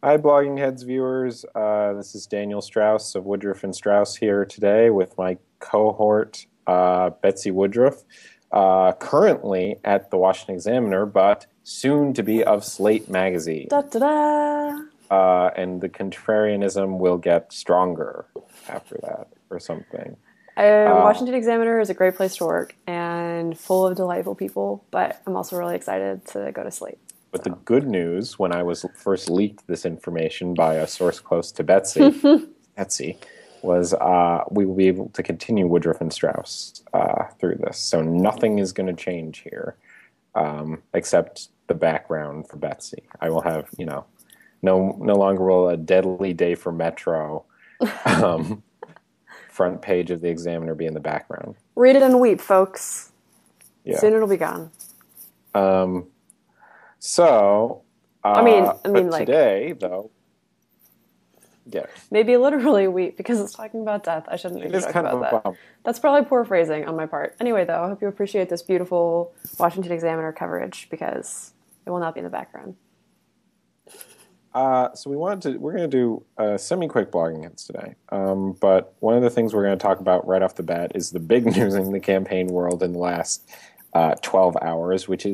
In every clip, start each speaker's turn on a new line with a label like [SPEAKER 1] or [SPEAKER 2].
[SPEAKER 1] Hi, Blogging Heads viewers. This is Daniel Strauss of Woodruff and Strauss here today with my cohort, Betsy Woodruff, currently at the Washington Examiner, but soon to be of Slate magazine.
[SPEAKER 2] Da, da, da.
[SPEAKER 1] And the contrarianism will get stronger after that, or something.
[SPEAKER 2] Washington Examiner is a great place to work and full of delightful people, but I'm also really excited to go to Slate.
[SPEAKER 1] But the good news, when I was first leaked this information by a source close to Betsy, was we will be able to continue Woodruff and Strauss through this. So nothing is going to change here, except the background for Betsy. I will have, no longer will a deadly day for Metro front page of the Examiner be in the background.
[SPEAKER 2] Read it and weep, folks.
[SPEAKER 1] Yeah.
[SPEAKER 2] Soon it'll be gone.
[SPEAKER 1] So,
[SPEAKER 2] I mean,
[SPEAKER 1] but
[SPEAKER 2] like
[SPEAKER 1] today, though, yeah.
[SPEAKER 2] Maybe literally weep because it's talking about death. I shouldn't be talking about that.
[SPEAKER 1] Bump.
[SPEAKER 2] That's probably poor phrasing on my part. Anyway, though, I hope you appreciate this beautiful Washington Examiner coverage because it will not be in the background.
[SPEAKER 1] So we're going to do semi-quick blogging hits today. But one of the things we're going to talk about right off the bat is the big news in the campaign world in the last 12 hours, which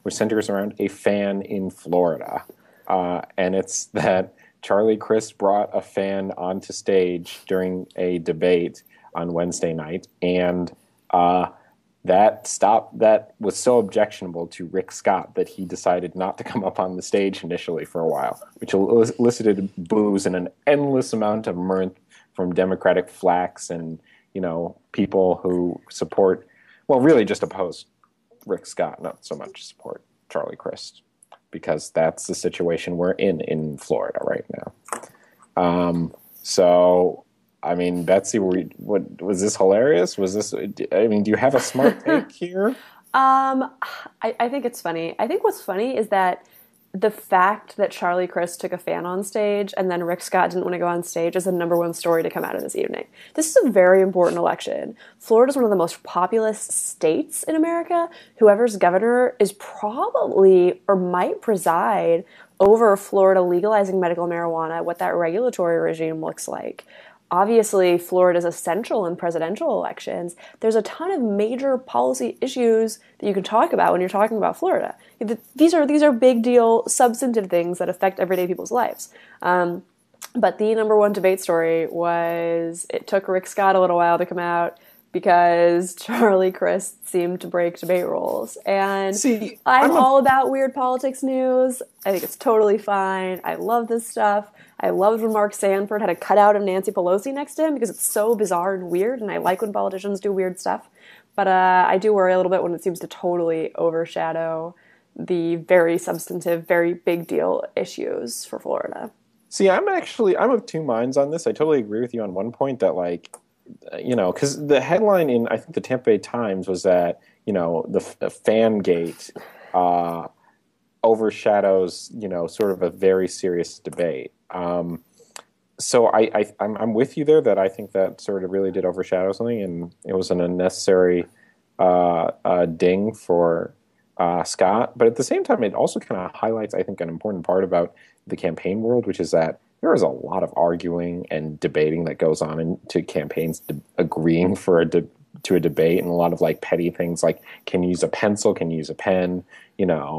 [SPEAKER 1] centers around a fan in Florida. And it's that Charlie Crist brought a fan onto stage during a debate on Wednesday night, and that was so objectionable to Rick Scott that he decided not to come up on the stage initially for a while, which elicited boos and an endless amount of mirth from Democratic flacks and, people who support, well, really just oppose Rick Scott, not so much support Charlie Crist, because that's the situation we're in Florida right now. So, I mean, Betsy, what was this hilarious? Do you have a smart take here?
[SPEAKER 2] I think it's funny. I think what's funny is that the fact that Charlie Crist took a fan on stage and then Rick Scott didn't want to go on stage is the number one story to come out of this evening. This is a very important election. Florida is one of the most populous states in America. Whoever's governor is probably or might preside over Florida legalizing medical marijuana, what that regulatory regime looks like. Obviously, Florida is essential in presidential elections. There's a ton of major policy issues that you can talk about when you're talking about Florida. These are big deal, substantive things that affect everyday people's lives. But the number one debate story was it took Rick Scott a little while to come out because Charlie Crist seemed to break debate rules. And I'm all about weird politics news. I think it's totally fine. I love this stuff. I loved when Mark Sanford had a cutout of Nancy Pelosi next to him because it's so bizarre and weird, and I like when politicians do weird stuff. But I do worry a little bit when it seems to totally overshadow the very substantive, very big deal issues for Florida.
[SPEAKER 1] See, I'm of two minds on this. I totally agree with you on one point that, because the headline in, I think, the Tampa Bay Times was that, the Fangate overshadows, sort of a very serious debate. So I'm with you there that I think that sort of really did overshadow something, and it was an unnecessary ding for Scott. But at the same time, it also kind of highlights, I think, an important part about the campaign world, which is that there is a lot of arguing and debating that goes on into campaigns, agreeing to a debate, and a lot of petty things like, can you use a pencil, can you use a pen,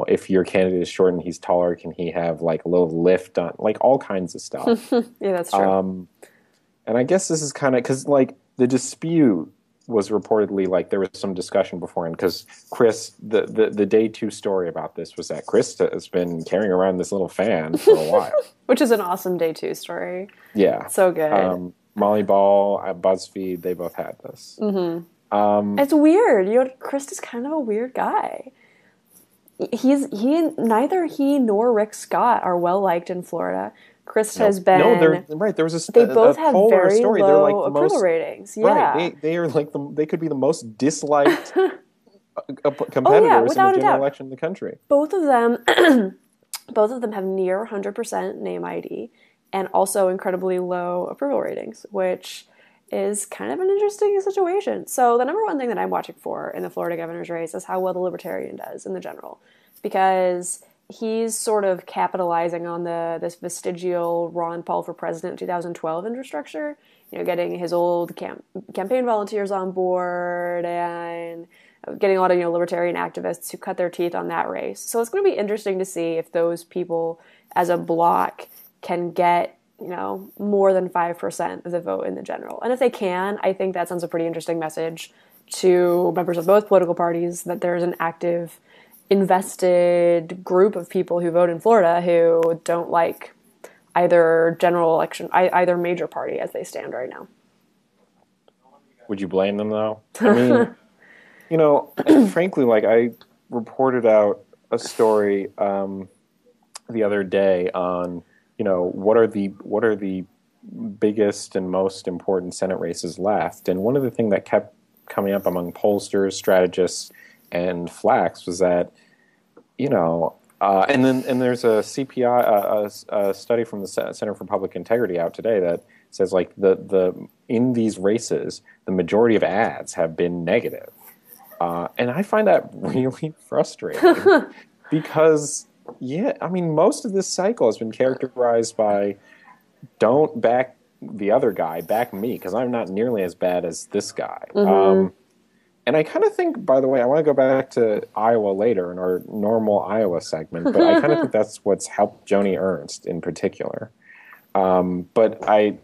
[SPEAKER 1] if your candidate is short and he's taller, can he have a little lift on, all kinds of stuff.
[SPEAKER 2] Yeah, that's true.
[SPEAKER 1] And I guess this is kind of because the dispute was reportedly there was some discussion beforehand because Chris, the day two story about this was that Chris has been carrying around this little fan for a while.
[SPEAKER 2] Which is an awesome day two story.
[SPEAKER 1] Yeah.
[SPEAKER 2] So good.
[SPEAKER 1] Molly Ball at BuzzFeed, they both had this.
[SPEAKER 2] Mm-hmm. It's weird. Chris is kind of a weird guy. Neither he nor Rick Scott are well liked in Florida. Chris has been. No,
[SPEAKER 1] they're right. There was
[SPEAKER 2] they both have very
[SPEAKER 1] story.
[SPEAKER 2] low approval ratings. Yeah,
[SPEAKER 1] right. They are they could be the most disliked competitors in the general election in the country.
[SPEAKER 2] Both of them have near 100% name ID and also incredibly low approval ratings, which is kind of an interesting situation. So the number one thing that I'm watching for in the Florida governor's race is how well the Libertarian does in the general, because he's sort of capitalizing on this vestigial Ron Paul for president 2012 infrastructure, getting his old campaign volunteers on board and getting a lot of libertarian activists who cut their teeth on that race. So it's going to be interesting to see if those people as a bloc can get more than 5% of the vote in the general. And if they can, I think that sends a pretty interesting message to members of both political parties that there's an active, invested group of people who vote in Florida who don't like either general election, either major party as they stand right now.
[SPEAKER 1] Would you blame them, though? I mean, frankly, I reported out a story the other day on, what are the biggest and most important Senate races left? And one of the things that kept coming up among pollsters, strategists, and Flax was that, and there's a CPI, a study from the Center for Public Integrity out today that says the in these races, the majority of ads have been negative. And I find that really frustrating because, most of this cycle has been characterized by don't back the other guy, back me, because I'm not nearly as bad as this guy. Mm-hmm. And I kind of think, by the way, I want to go back to Iowa later in our normal Iowa segment, but I kind of think that's what's helped Joni Ernst in particular. But I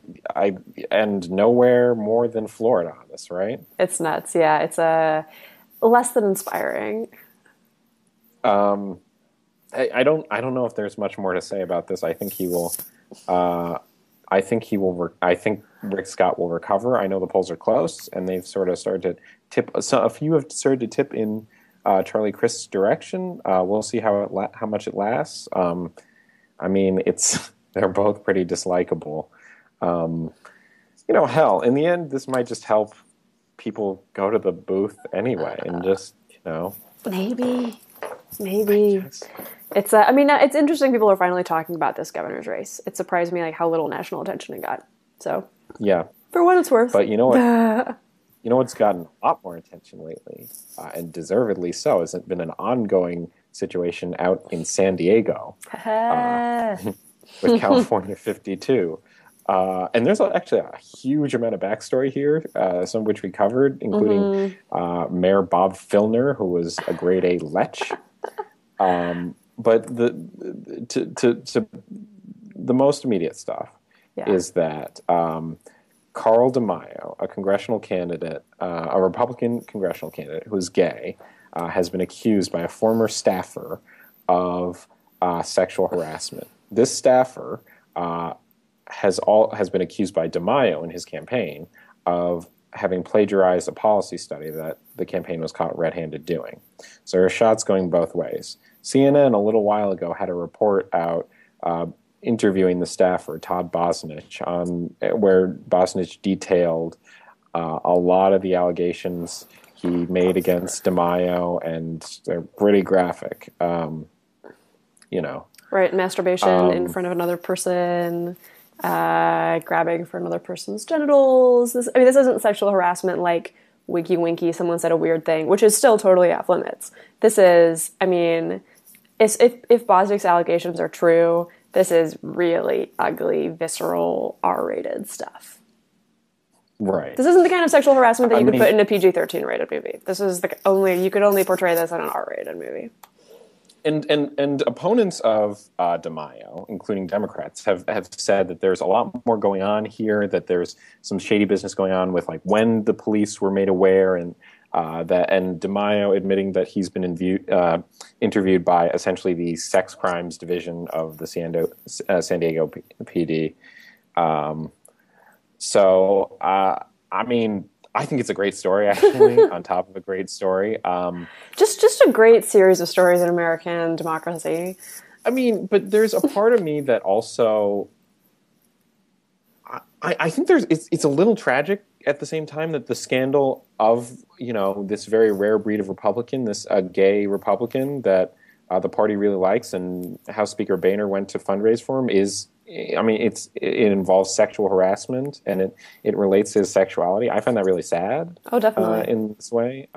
[SPEAKER 1] and nowhere more than Florida on this, right? It's
[SPEAKER 2] nuts. Yeah, it's less than inspiring.
[SPEAKER 1] I don't know if there's much more to say about this. I think he will. I think Rick Scott will recover. I know the polls are close, and they've sort of started to tip. So a few have started to tip in Charlie Crist's direction. We'll see how much it lasts. They're both pretty dislikable. Hell, in the end, this might just help people go to the booth anyway, and just
[SPEAKER 2] maybe. It's it's interesting. People are finally talking about this governor's race. It surprised me how little national attention it got. So
[SPEAKER 1] yeah,
[SPEAKER 2] for what it's worth.
[SPEAKER 1] But you know what? What's gotten a lot more attention lately, and deservedly so, has been an ongoing situation out in San Diego with California 52. And there's actually a huge amount of backstory here, some of which we covered, including Mayor Bob Filner, who was a grade A lech. But the most immediate stuff is that Carl DeMaio, a congressional candidate, a Republican congressional candidate who's gay, has been accused by a former staffer of sexual harassment. This staffer has been accused by DeMaio in his campaign of having plagiarized a policy study that the campaign was caught red-handed doing. So there are shots going both ways. CNN a little while ago had a report out interviewing the staffer, Todd Bosnich, where Bosnich detailed a lot of the allegations he made against DeMaio, and they're pretty graphic.
[SPEAKER 2] Right, masturbation in front of another person, grabbing for another person's genitals. This isn't sexual harassment like winky winky, someone said a weird thing, which is still totally off limits. This is, if Bosnick's allegations are true, this is really ugly, visceral, R-rated stuff.
[SPEAKER 1] Right.
[SPEAKER 2] This isn't the kind of sexual harassment that you could put in a PG-13 rated movie. This is you could only portray this in an R-rated movie.
[SPEAKER 1] And opponents of DeMaio, including Democrats, have said that there's a lot more going on here, that there's some shady business going on with when the police were made aware, and DeMaio admitting that he's been interviewed by essentially the sex crimes division of the San Diego PD. I think it's a great story, actually, on top of a great story.
[SPEAKER 2] Just a great series of stories in American democracy.
[SPEAKER 1] But there's a part of me that also, I think it's a little tragic at the same time that the scandal of, this very rare breed of Republican, this gay Republican that the party really likes, and House Speaker Boehner went to fundraise for him, it involves sexual harassment, and it relates to his sexuality. I find that really sad.
[SPEAKER 2] Oh, definitely.
[SPEAKER 1] In this way.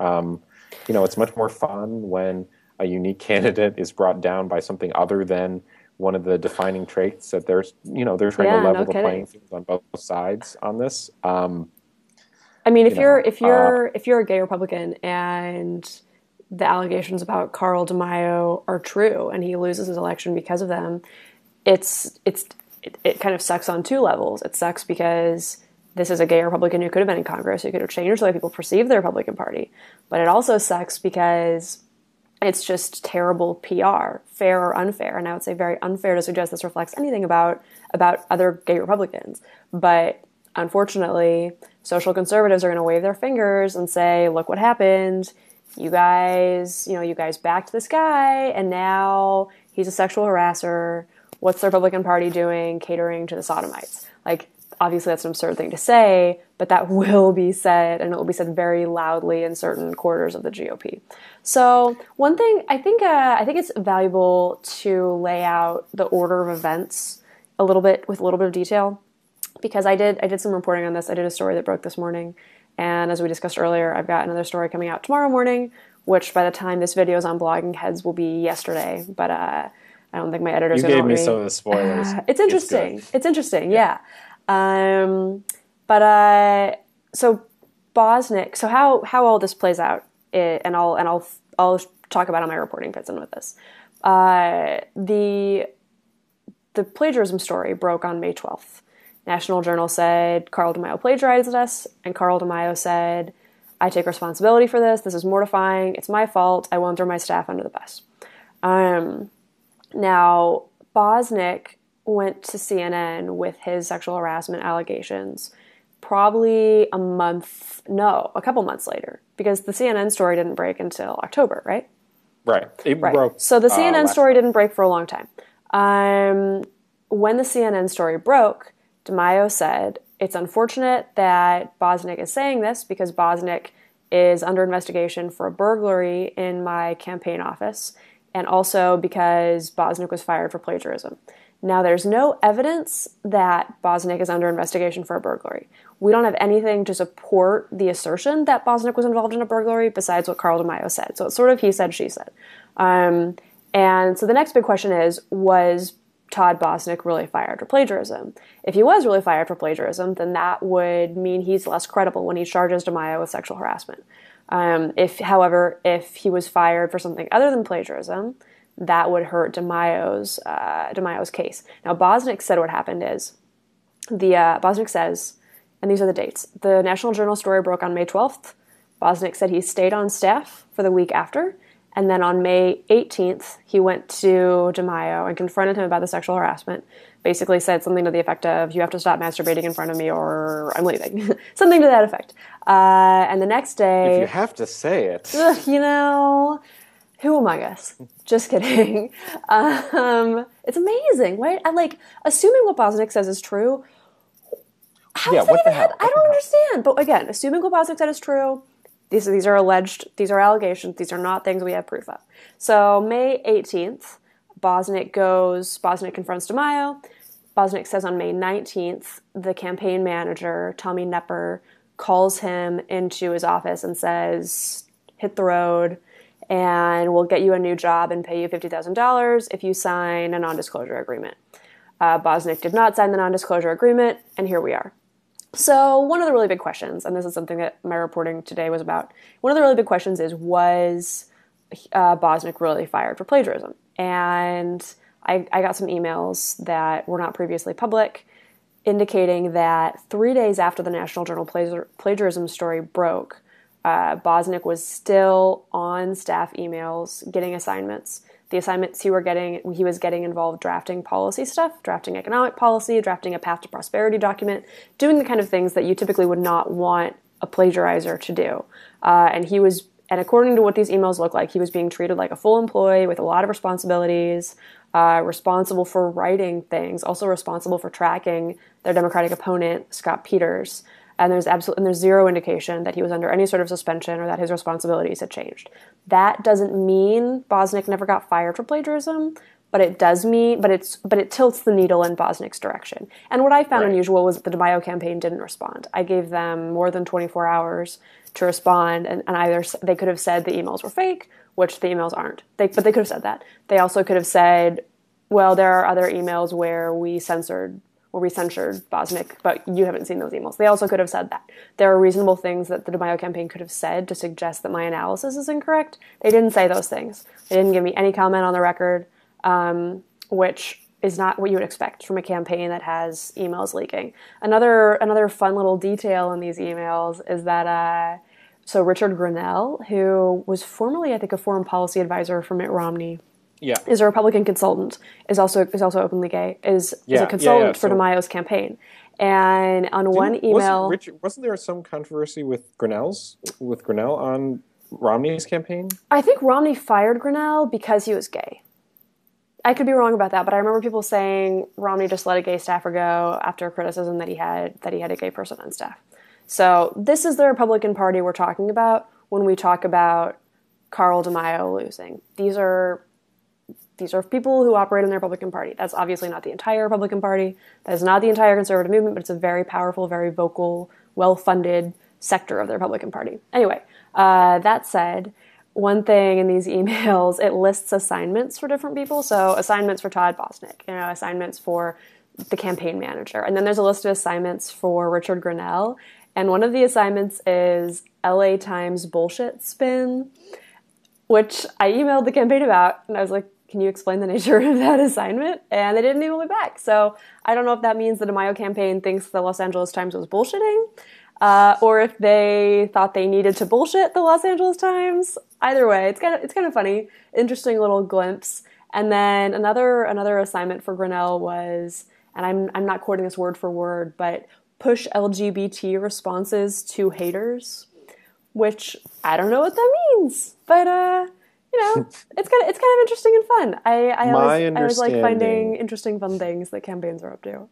[SPEAKER 1] It's much more fun when a unique candidate is brought down by something other than one of the defining traits, that they're trying to level the playing field on both sides on this.
[SPEAKER 2] I mean, if you're a gay Republican and the allegations about Carl DeMaio are true and he loses his election because of them, it kind of sucks on two levels. It sucks because this is a gay Republican who could have been in Congress, who could have changed the way people perceive the Republican Party. But it also sucks because it's just terrible PR, fair or unfair. And I would say very unfair to suggest this reflects anything about other gay Republicans. But unfortunately, social conservatives are going to wave their fingers and say, look what happened. You guys backed this guy, and now he's a sexual harasser. What's the Republican Party doing catering to the sodomites? Like, obviously that's an absurd thing to say, but that will be said, and it will be said very loudly in certain quarters of the GOP. So one thing, I think it's valuable to lay out the order of events a little bit with a little bit of detail, because I did some reporting on this. I did a story that broke this morning, and as we discussed earlier, I've got another story coming out tomorrow morning, which by the time this video is on Blogging Heads will be yesterday, but I don't think my editor's going to let me.
[SPEAKER 1] You gave me some of the spoilers.
[SPEAKER 2] It's interesting. It's interesting, yeah. So Bosnick. So how all this plays out, and I'll talk about how my reporting fits in with this. The plagiarism story broke on May 12th. National Journal said Carl DeMaio plagiarized us, and Carl DeMaio said, I take responsibility for this. This is mortifying. It's my fault. I won't throw my staff under the bus. Now, Bosnick went to CNN with his sexual harassment allegations probably a couple months later, because the CNN story didn't break until October, right?
[SPEAKER 1] Right. It broke.
[SPEAKER 2] So the CNN story didn't break for a long time. When the CNN story broke, DeMaio said, it's unfortunate that Bosnick is saying this because Bosnick is under investigation for a burglary in my campaign office, and also because Bosnick was fired for plagiarism. Now, there's no evidence that Bosnick is under investigation for a burglary. We don't have anything to support the assertion that Bosnick was involved in a burglary besides what Carl DeMaio said. So it's sort of he said, she said. And so the next big question is, was Todd Bosnick really fired for plagiarism? If he was really fired for plagiarism, then that would mean he's less credible when he charges DeMaio with sexual harassment. However, if he was fired for something other than plagiarism, that would hurt DeMaio's case. Now, Bosnick said what happened is, Bosnick says, and these are the dates, the National Journal story broke on May 12th. Bosnick said he stayed on staff for the week after, and then on May 18th, he went to DeMaio and confronted him about the sexual harassment, basically said something to the effect of, you have to stop masturbating in front of me or I'm leaving. Something to that effect. And the next day...
[SPEAKER 1] If you have to say it.
[SPEAKER 2] Who among us? Just kidding. It's amazing, right? Assuming what Bosnick says is true, how is that even happen? I don't understand. But again, assuming what Bosnick said is true, these are alleged, these are allegations, these are not things we have proof of. So May 18th, Bosnick confronts DeMaio. Bosnick says on May 19th, the campaign manager, Tommy Knepper, calls him into his office and says, hit the road, and we'll get you a new job and pay you $50,000 if you sign a non-disclosure agreement. Bosnick did not sign the non-disclosure agreement, and here we are. So one of the really big questions, and this is something that my reporting today was about, one of the really big questions is, was Bosnick really fired for plagiarism? And I got some emails that were not previously public indicating that 3 days after the National Journal plagiarism story broke, Bosnick was still on staff emails getting assignments. The assignments he was getting involved drafting policy stuff, drafting economic policy, drafting a path to prosperity document, doing the kind of things that you typically would not want a plagiarizer to do. And according to what these emails look like, he was being treated like a full employee with a lot of responsibilities, responsible for writing things, also responsible for tracking their Democratic opponent, Scott Peters. And there's zero indication that he was under any sort of suspension or that his responsibilities had changed. That doesn't mean Bosnick never got fired for plagiarism, but it does mean, but it tilts the needle in Bosnick's direction. And what I found unusual was that the DeMaio campaign didn't respond. I gave them more than 24 hours to respond, and either they could have said the emails were fake, which the emails aren't. But they could have said that. They also could have said, well, there are other emails where we censured Bosnick, but you haven't seen those emails. They also could have said that. There are reasonable things that the DeMaio campaign could have said to suggest that my analysis is incorrect. They didn't say those things. They didn't give me any comment on the record, which is not what you would expect from a campaign that has emails leaking. Another fun little detail in these emails is that so Richard Grenell, who was formerly, I think, a foreign policy advisor for Mitt Romney, is a Republican consultant, is also openly gay, is a consultant for DeMaio's campaign. And on one email...
[SPEAKER 1] Wasn't there some controversy with Grenell on Romney's campaign?
[SPEAKER 2] I think Romney fired Grenell because he was gay. I could be wrong about that, but I remember people saying Romney just let a gay staffer go after criticism that he had a gay person on staff. So this is the Republican Party we're talking about when we talk about Carl DeMaio losing. These are people who operate in the Republican Party. That's obviously not the entire Republican Party. That is not the entire conservative movement, but it's a very powerful, very vocal, well-funded sector of the Republican Party. Anyway, that said, one thing in these emails, it lists assignments for different people. So assignments for Todd Bosnick, assignments for the campaign manager. And then there's a list of assignments for Richard Grenell. And one of the assignments is LA Times bullshit spin, which I emailed the campaign about. And I was like, can you explain the nature of that assignment? And they didn't email me back. So I don't know if that means the DeMaio campaign thinks the Los Angeles Times was bullshitting, or if they thought they needed to bullshit the Los Angeles Times. Either way, it's kind of funny, interesting little glimpse. And then another assignment for Grenell was, and I'm not quoting this word for word, but push LGBT responses to haters, which I don't know what that means, but it's kind of interesting and fun. I always like finding interesting, fun things that campaigns are up to.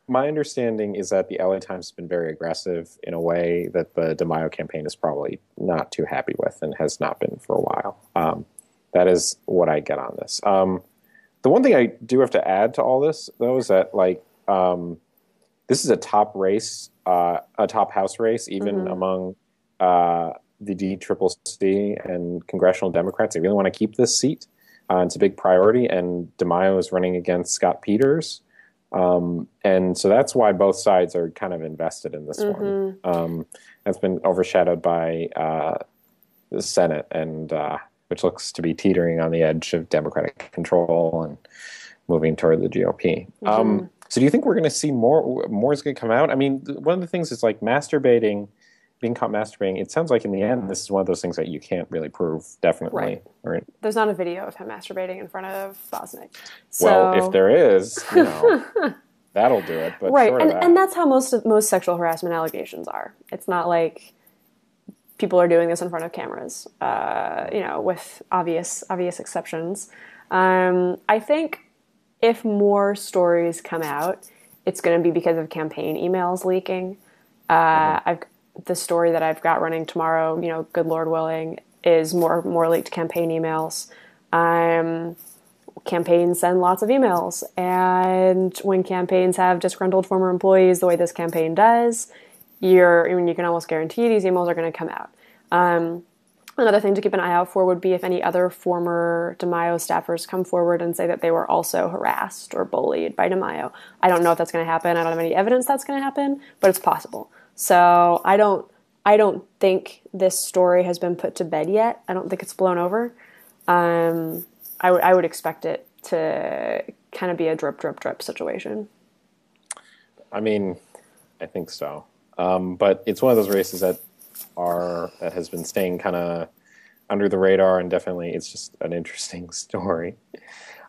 [SPEAKER 1] My understanding is that the LA Times has been very aggressive in a way that the DeMaio campaign is probably not too happy with and has not been for a while. That is what I get on this. The one thing I do have to add to all this, though, is that this is a top race, a top House race, even among the DCCC and congressional Democrats. They really want to keep this seat. It's a big priority, and DeMaio is running against Scott Peters. And so that's why both sides are kind of invested in this one. That's been overshadowed by the Senate, and which looks to be teetering on the edge of Democratic control and moving toward the GOP. So do you think we're going to see more is going to come out? I mean, one of the things is like being caught masturbating. It sounds like in the end, this is one of those things that you can't really prove definitely.
[SPEAKER 2] Right. There's not a video of him masturbating in front of Bosnick.
[SPEAKER 1] So, well, if there is, that'll do it. But
[SPEAKER 2] right, and that's how most sexual harassment allegations are. It's not like people are doing this in front of cameras, with obvious exceptions. I think if more stories come out, it's going to be because of campaign emails leaking. The story that I've got running tomorrow, good Lord willing, is more leaked campaign emails. Campaigns send lots of emails, and when campaigns have disgruntled former employees the way this campaign does, you can almost guarantee these emails are going to come out. Another thing to keep an eye out for would be if any other former DeMaio staffers come forward and say that they were also harassed or bullied by DeMaio. I don't know if that's going to happen. I don't have any evidence that's going to happen, but it's possible. So I don't think this story has been put to bed yet. I don't think it's blown over. I would expect it to kind of be a drip, drip, drip situation.
[SPEAKER 1] I mean, I think so. But it's one of those races that has been staying kind of under the radar, and definitely it's just an interesting story.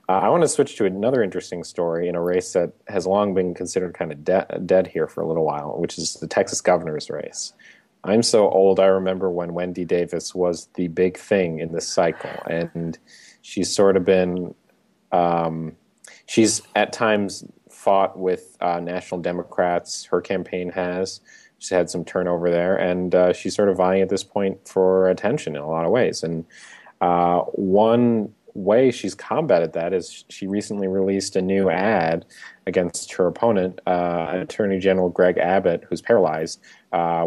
[SPEAKER 1] I want to switch to another interesting story in a race that has long been considered kind of dead here for a little while, which is the Texas governor's race. I'm so old, I remember when Wendy Davis was the big thing in this cycle, and she's sort of been, she's at times fought with national Democrats. Her campaign has. She's had some turnover there, and she's sort of vying at this point for attention in a lot of ways. And one way she's combated that is she recently released a new ad against her opponent, Attorney General Greg Abbott, who's paralyzed,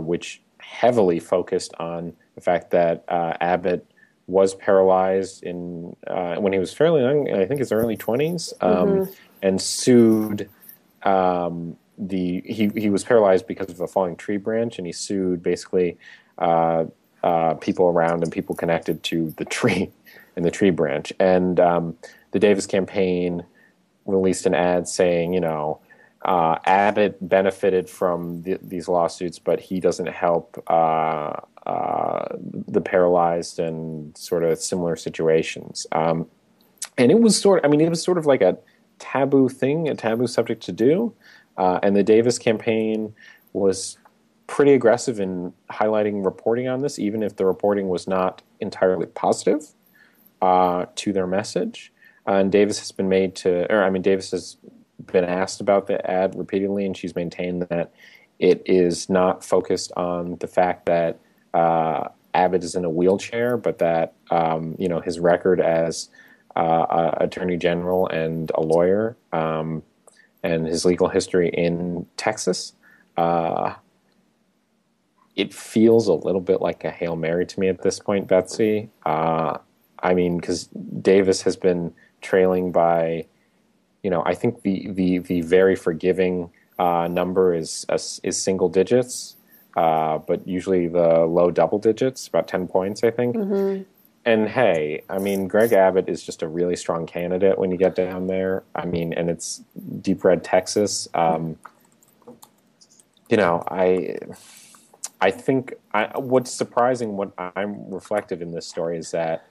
[SPEAKER 1] which heavily focused on the fact that Abbott was paralyzed in when he was fairly young, I think his early 20s, and sued. He was paralyzed because of a falling tree branch, and he sued basically people around and people connected to the tree and the tree branch. And the Davis campaign released an ad saying, Abbott benefited from these lawsuits, but he doesn't help the paralyzed and sort of similar situations. And it was sort of like a taboo thing, a taboo subject to do. And the Davis campaign was pretty aggressive in highlighting reporting on this, even if the reporting was not entirely positive to their message. And Davis has been Davis has been asked about the ad repeatedly, and she's maintained that it is not focused on the fact that Abbott is in a wheelchair, but that his record as attorney general and a lawyer, and his legal history in Texas. It feels a little bit like a Hail Mary to me at this point, Betsy. Because Davis has been trailing by, I think the very forgiving number is single digits, but usually the low double digits, about 10 points, I think. Mm-hmm. And hey, Greg Abbott is just a really strong candidate when you get down there. And it's deep red Texas. I think what's surprising, what I'm reflective in this story is that,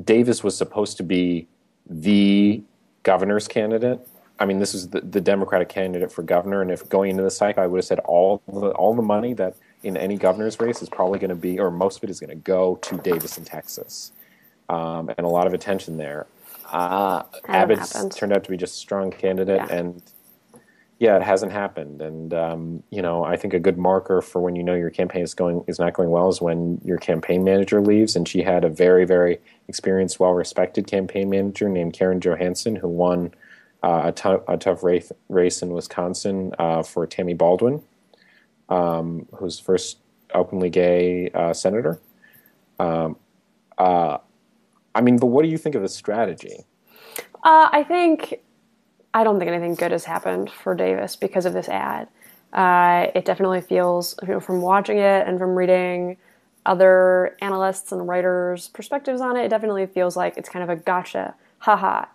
[SPEAKER 1] Davis was supposed to be the governor's candidate. This was the Democratic candidate for governor, and if going into the cycle, I would have said all the money that in any governor's race is probably going to be, or most of it is going to go to Davis in Texas, and a lot of attention there. Abbott's turned out to be just a strong candidate, and it hasn't happened. And I think a good marker for when your campaign is not going well is when your campaign manager leaves. And she had a very, very experienced, well-respected campaign manager named Karen Johansson, who won a tough race in Wisconsin for Tammy Baldwin, who's the first openly gay senator. But what do you think of the strategy?
[SPEAKER 2] I don't think anything good has happened for Davis because of this ad. It definitely feels, from watching it and from reading other analysts and writers' perspectives on it, it definitely feels like it's kind of a gotcha, haha.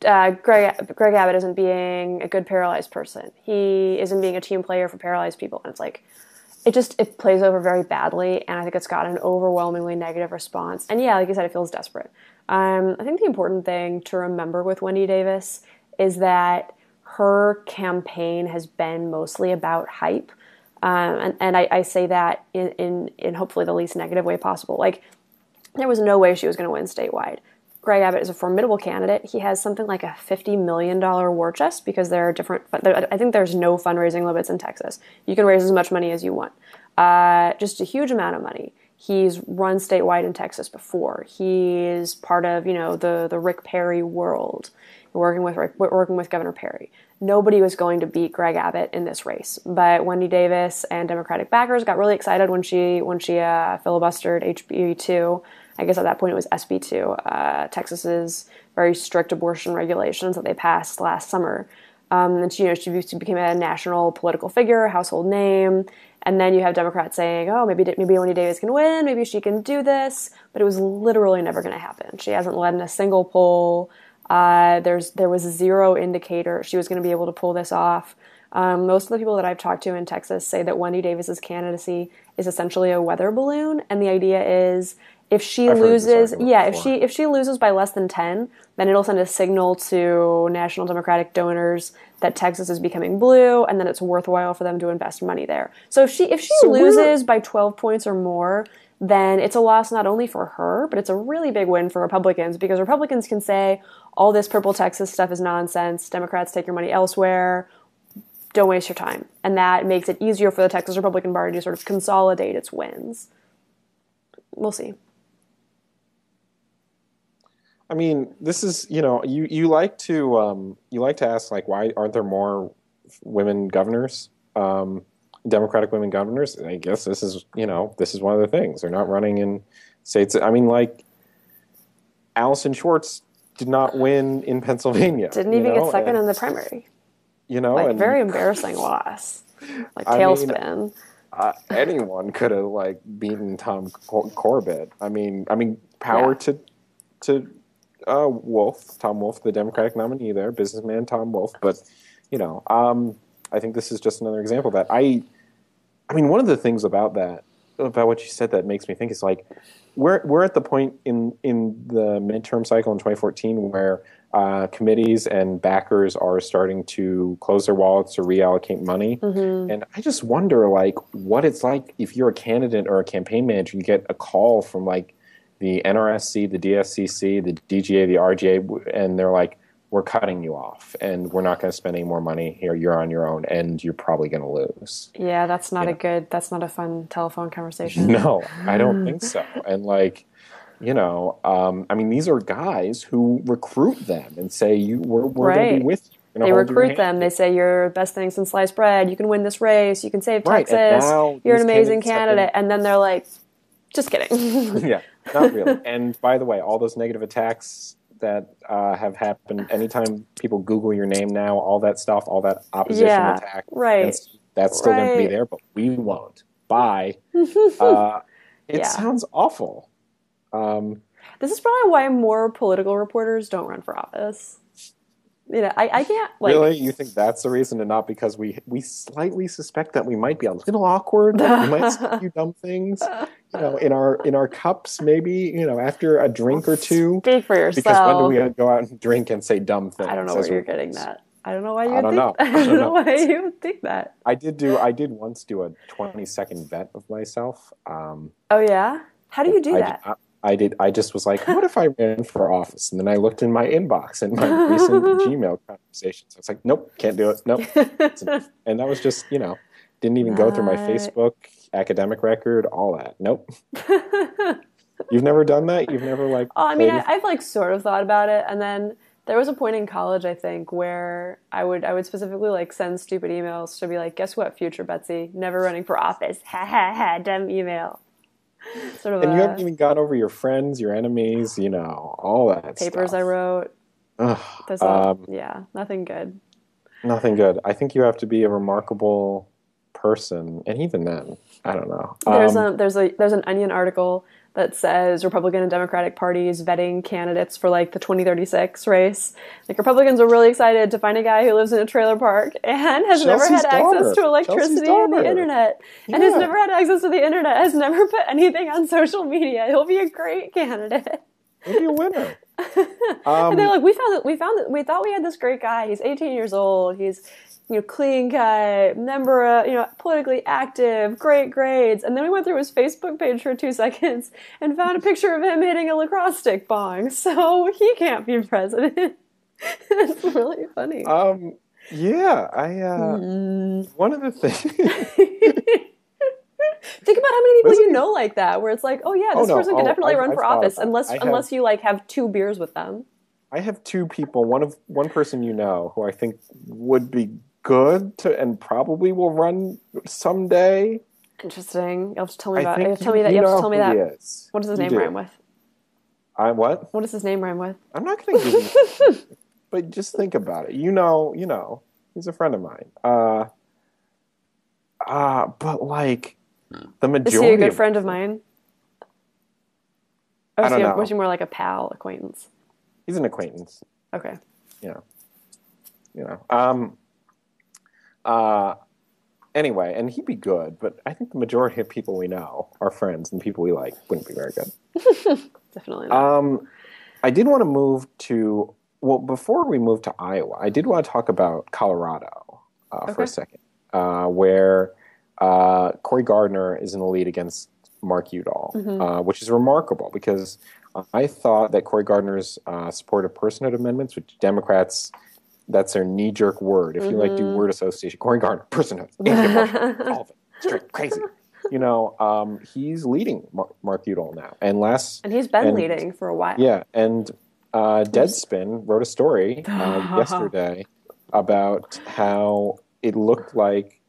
[SPEAKER 2] Greg Abbott isn't being a good paralyzed person. He isn't being a team player for paralyzed people. And it's like, it plays over very badly, and I think it's got an overwhelmingly negative response. And like you said, it feels desperate. I think the important thing to remember with Wendy Davis is that her campaign has been mostly about hype. And I say that in hopefully the least negative way possible. There was no way she was going to win statewide. Greg Abbott is a formidable candidate. He has something like a $50 million war chest because there are different, I think there's no fundraising limits in Texas. You can raise as much money as you want. Just a huge amount of money. He's run statewide in Texas before. He's part of, the Rick Perry world, working with Governor Perry. Nobody was going to beat Greg Abbott in this race, but Wendy Davis and Democratic backers got really excited when she filibustered HB 2. I guess at that point it was SB 2, Texas's very strict abortion regulations that they passed last summer. And she became a national political figure, household name. And then you have Democrats saying, "Oh, maybe Wendy Davis can win. Maybe she can do this." But it was literally never going to happen. She hasn't led in a single poll. There was zero indicator she was going to be able to pull this off. Most of the people that I've talked to in Texas say that Wendy Davis's candidacy is essentially a weather balloon, and the idea is if she loses, if she loses by less than 10, then it'll send a signal to national Democratic donors that Texas is becoming blue, and then it's worthwhile for them to invest money there. So if she loses by 12 points or more, then it's a loss not only for her, but it's a really big win for Republicans, because Republicans can say all this purple Texas stuff is nonsense. Democrats, take your money elsewhere. Don't waste your time. And that makes it easier for the Texas Republican Party to sort of consolidate its wins. We'll see.
[SPEAKER 1] I mean, this is, you like to ask, why aren't there more women governors? Democratic women governors. I guess this is one of the things. They're not running in states. I mean, like Allison Schwartz did not win in Pennsylvania.
[SPEAKER 2] Didn't even get second in the primary.
[SPEAKER 1] Like
[SPEAKER 2] very embarrassing loss. Like tailspin.
[SPEAKER 1] Anyone could have like beaten Tom Corbett. I mean, power to Tom Wolf, the Democratic nominee there, businessman Tom Wolf. But I think this is just another example of that. I mean, one of the things about what you said that makes me think is like we're at the point in the midterm cycle in 2014 where committees and backers are starting to close their wallets to reallocate money. Mm-hmm. And I just wonder, like, what it's like if you're a candidate or a campaign manager, you get a call from, like, the NRSC, the DSCC, the DGA, the RGA, and they're like, we're cutting you off, and we're not going to spend any more money here. You're on your own, and you're probably going to lose.
[SPEAKER 2] Yeah, that's not that's not a fun telephone conversation.
[SPEAKER 1] No, I don't think so. And, like, I mean, these are guys who recruit them and say, we're going to be with you.
[SPEAKER 2] They recruit them. They say, you're the best thing since sliced bread. You can win this race. You can save Texas. You're an amazing candidate. And then they're like, just kidding.
[SPEAKER 1] Yeah, not really. And by the way, all those negative attacks that have happened, anytime people Google your name now, all that stuff, all that opposition attack, that's still going to be there, but we won't. Bye. It sounds awful.
[SPEAKER 2] This is probably why more political reporters don't run for office. I can't. Like,
[SPEAKER 1] really? You think that's the reason, and not because we slightly suspect that we might be a little awkward? Like we might say a few dumb things, in our cups, maybe, after a drink or two.
[SPEAKER 2] Speak for yourself.
[SPEAKER 1] Because when do we go out and drink and say dumb things?
[SPEAKER 2] I don't know where you're getting that. I don't know why you would think. I don't know why you would think that.
[SPEAKER 1] I did once do a 20-second vet of myself.
[SPEAKER 2] Oh yeah? How do you do that?
[SPEAKER 1] I just was like, what if I ran for office? And then I looked in my inbox and my recent Gmail conversations. I was like, nope, can't do it. Nope. And that was just, didn't even go through my Facebook, academic record, all that. Nope. You've never done that? You've never like...
[SPEAKER 2] Oh, I mean, I've like sort of thought about it. And then there was a point in college, I think, where I would specifically like send stupid emails to be like, guess what, future Betsy? Never running for office. Ha ha ha, dumb email. Sort of
[SPEAKER 1] and you haven't even gone over your friends, your enemies, all that
[SPEAKER 2] papers
[SPEAKER 1] stuff.
[SPEAKER 2] I wrote. Nothing good.
[SPEAKER 1] Nothing good. I think you have to be a remarkable person, and even then, I don't know.
[SPEAKER 2] There's an Onion article that says Republican and Democratic parties vetting candidates for like the 2036 race. Like Republicans are really excited to find a guy who lives in a trailer park and has never had access to electricity and the internet. Yeah. And has never had access to the internet, has never put anything on social media. He'll be a great candidate.
[SPEAKER 1] He'll be a winner.
[SPEAKER 2] And they're like, we thought we had this great guy. He's 18 years old. He's clean cut, member, politically active, great grades. And then we went through his Facebook page for 2 seconds and found a picture of him hitting a lacrosse stick bong. So he can't be president. It's really funny.
[SPEAKER 1] One of the things...
[SPEAKER 2] Think about how many people you know like that, where it's like, oh yeah, this person could definitely run for office, unless you like have 2 beers with them.
[SPEAKER 1] I have 2 people. One person who I think would be good to, and probably will run someday.
[SPEAKER 2] Interesting. You'll have to tell me about. You have to tell me that. You have to tell me that. What does his name rhyme with?
[SPEAKER 1] What?
[SPEAKER 2] What does his name rhyme with?
[SPEAKER 1] I'm not going to give you. But just think about it. He's a friend of mine. But like the majority.
[SPEAKER 2] Is he a good friend of mine? Or
[SPEAKER 1] I don't know.
[SPEAKER 2] Was he more like a pal acquaintance?
[SPEAKER 1] He's an acquaintance.
[SPEAKER 2] Okay.
[SPEAKER 1] Anyway, and he'd be good, but I think the majority of people we know, our friends and people we like, wouldn't be very good.
[SPEAKER 2] Definitely not.
[SPEAKER 1] I did want to move to, before we move to Iowa, I did want to talk about Colorado for a second, where Cory Gardner is in the lead against Mark Udall, which is remarkable because I thought that Cory Gardner's support of personhood amendments, which Democrats, that's their knee-jerk word. If you do word association, Cory Gardner, personhood, anti-abortion, all of it, straight, crazy. He's leading Mark Udall now, and
[SPEAKER 2] he's been leading for a while.
[SPEAKER 1] Yeah, and Deadspin wrote a story yesterday about how it looked like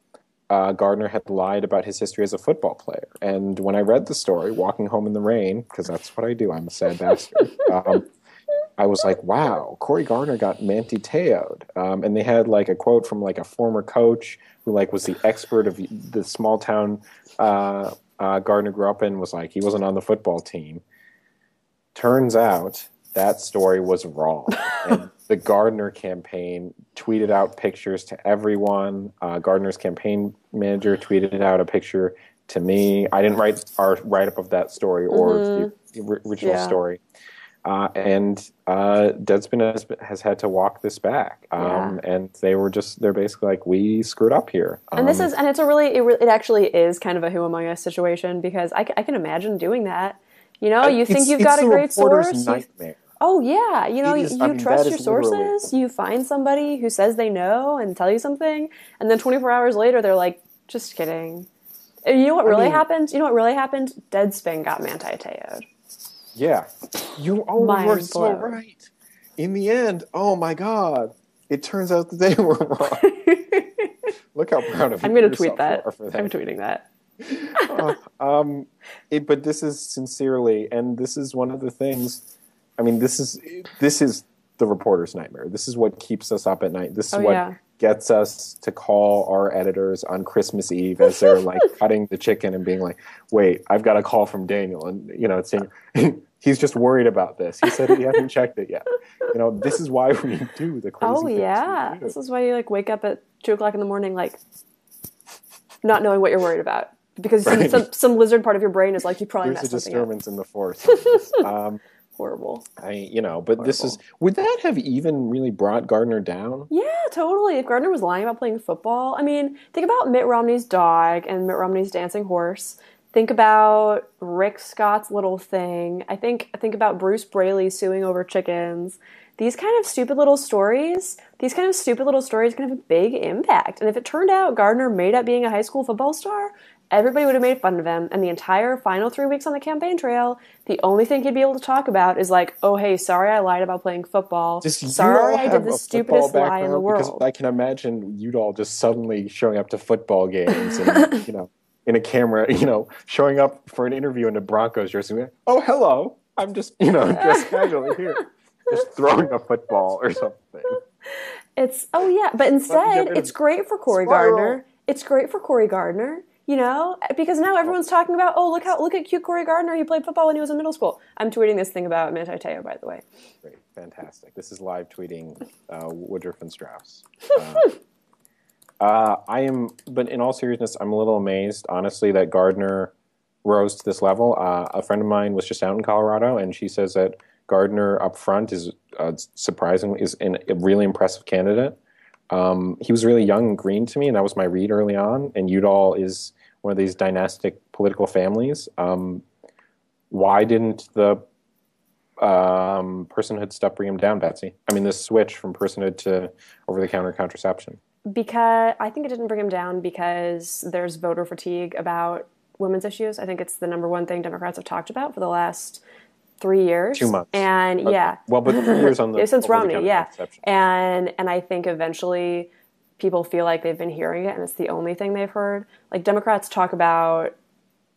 [SPEAKER 1] Gardner had lied about his history as a football player. And when I read the story, walking home in the rain, because that's what I do, I'm a sad bastard. I was like, wow, Corey Gardner got manti-teo'd. And they had like a quote from like a former coach who like was the expert of the small town Gardner grew up in, was like, he wasn't on the football team. Turns out that story was wrong. And the Gardner campaign tweeted out pictures to everyone. Gardner's campaign manager tweeted out a picture to me. I didn't write our write-up of that story or the original story. And Deadspin has had to walk this back. And they're basically like, we screwed up here.
[SPEAKER 2] And it actually is kind of a who among us situation, because I can imagine doing that. You know, you think you've got a great source.
[SPEAKER 1] Nightmare.
[SPEAKER 2] Oh yeah, you know, you trust your sources. You find somebody who says they know and tell you something, and then 24 hours later they're like, "Just kidding." And you know what really happened? You know what really happened? Deadspin got manti-teo'd.
[SPEAKER 1] Yeah, you were so right. In the end, oh my god, it turns out that they were wrong. Look how proud of you.
[SPEAKER 2] I'm going to tweet that. I'm tweeting that.
[SPEAKER 1] But this is sincerely, and this is one of the things. I mean, this is the reporter's nightmare. This is what keeps us up at night. This is what gets us to call our editors on Christmas Eve as they're like cutting the chicken and being like, "Wait, I've got a call from Daniel," and it's saying he's just worried about this. He said he hadn't checked it yet. This is why we do the crazy.
[SPEAKER 2] Oh yeah, this is why you like wake up at 2:00 in the morning, like not knowing what you're worried about. Because some lizard part of your brain is like, you probably messed something up.
[SPEAKER 1] There's a disturbance in the force.
[SPEAKER 2] Horrible.
[SPEAKER 1] But this would that have even really brought Gardner down?
[SPEAKER 2] Yeah, totally. If Gardner was lying about playing football, I mean, think about Mitt Romney's dog and Mitt Romney's dancing horse. Think about Rick Scott's little thing. I think about Bruce Braley suing over chickens. These kind of stupid little stories can have a big impact. And if it turned out Gardner made up being a high school football star, everybody would have made fun of him, and the entire final 3 weeks on the campaign trail, the only thing he'd be able to talk about is like, oh, hey, sorry I lied about playing football. Sorry I did the stupidest lie in the world.
[SPEAKER 1] Because I can imagine you'd all just suddenly showing up to football games and, in a camera, showing up for an interview in a Broncos jersey. Oh, hello. I'm just, just casually here. Just throwing a football or something.
[SPEAKER 2] But instead, it's great for Corey Gardner. It's great for Corey Gardner. Because now everyone's talking about, look at cute Corey Gardner. He played football when he was in middle school. I'm tweeting this thing about manti-teo, by the way.
[SPEAKER 1] Great, fantastic. This is live tweeting Woodruff and Strauss. But in all seriousness, I'm a little amazed, honestly, that Gardner rose to this level. A friend of mine was just out in Colorado, and she says that Gardner up front is surprisingly a really impressive candidate. He was really young and green to me, and that was my read early on. And Udall is one of these dynastic political families. Why didn't the personhood stuff bring him down, Betsy? I mean, this switch from personhood to over-the-counter contraception.
[SPEAKER 2] Because I think it didn't bring him down because there's voter fatigue about women's issues. I think it's the number one thing Democrats have talked about for the last 3 years.
[SPEAKER 1] 2 months.
[SPEAKER 2] And yeah.
[SPEAKER 1] Well, but 3 years on the
[SPEAKER 2] since Romney, yeah. And I think eventually people feel like they've been hearing it and it's the only thing they've heard. Like Democrats talk about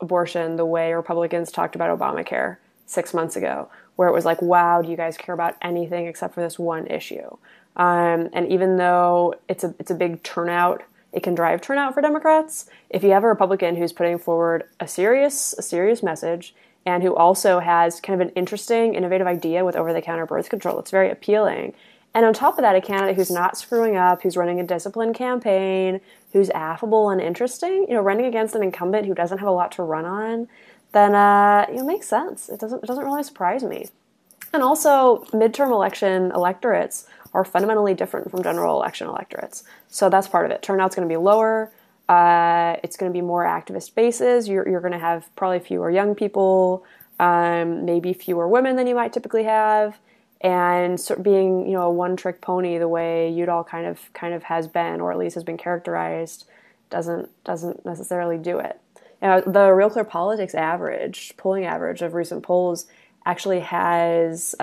[SPEAKER 2] abortion the way Republicans talked about Obamacare 6 months ago, where it was like, wow, do you guys care about anything except for this one issue? And even though it's a big turnout, it can drive turnout for Democrats. If you have a Republican who's putting forward a serious message and who also has kind of an interesting, innovative idea with over-the-counter birth control, it's very appealing. And on top of that, a candidate who's not screwing up, who's running a disciplined campaign, who's affable and interesting, running against an incumbent who doesn't have a lot to run on, then it makes sense. It doesn't really surprise me. And also, midterm election electorates are fundamentally different from general election electorates. So that's part of it. Turnout's going to be lower. It's going to be more activist bases. You're going to have probably fewer young people, maybe fewer women than you might typically have. And sort of being, a one-trick pony the way Udall kind of has been, or at least has been characterized, doesn't necessarily do it. The Real Clear Politics polling average of recent polls actually has